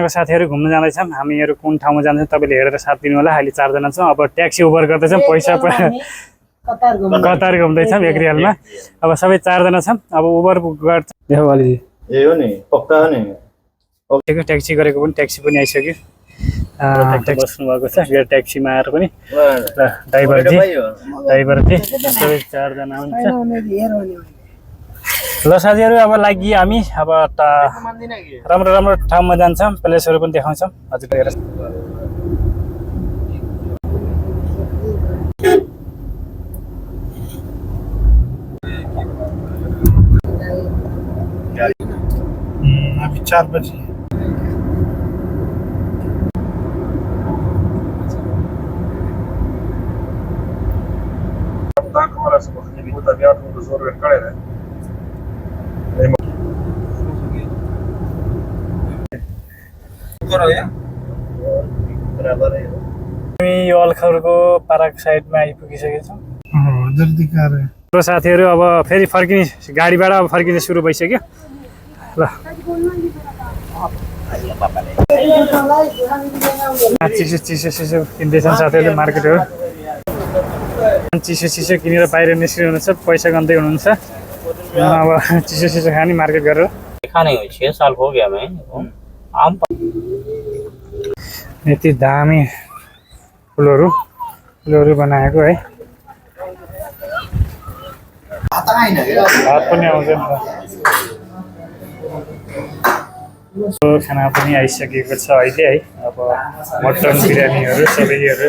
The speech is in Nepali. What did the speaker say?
साथीहरु घुम्न जाँदैछौं हामीहरु कुन ठाउँमा जान्छौं तपाईले हेरेर साथ दिनु होला अहिले 4 जना छौं अब ट्याक्सी उबर गर्दैछौं पैसा कतार घुम्दैछौं एक रियलमा अब सबै 4 जना छौं अब उबर बुक गर्छ देखो अलि ए हो नि पक्का हो नि ओके ट्याक्सी गरेको पनि ट्याक्सी पनि आइसक्यो ट्याक्सी बस्नु भएको छ यो ट्याक्सीमा आएर पनि ड्राइभर जी सबै 4 जना हुन्छ ल साथीहरु अब लागि हामी अब राम्रो राम्रो ठाउँमा जान्छौं प्लेसहरु पनि देखाउँछौं हजुर हेर अभी 4 बजे हामी यो अलखरको पार्क साइडमा आइपुगिसकेका छौं जल्दी कर र साथीहरु अब फेरि फर्किने गाडीबाट अब फर्किने सुरु भइसक्यो ल चिसो किन्दैछन् साथीहरुले मार्केटहरु चिसो किनेर बाहिर निस्किनु हुनुहुन्छ पैसा गन्दै हुनुहुन्छ अब चिसो खाने मार्केट गरेर खाने हो 6 साल हो गया मैं आम यति दामी फुलहरु बनाएको है भात पनि आउँदैन खाना पनि आइसकेको छ अहिले है अब मटन बिरयानीहरु सबैहरु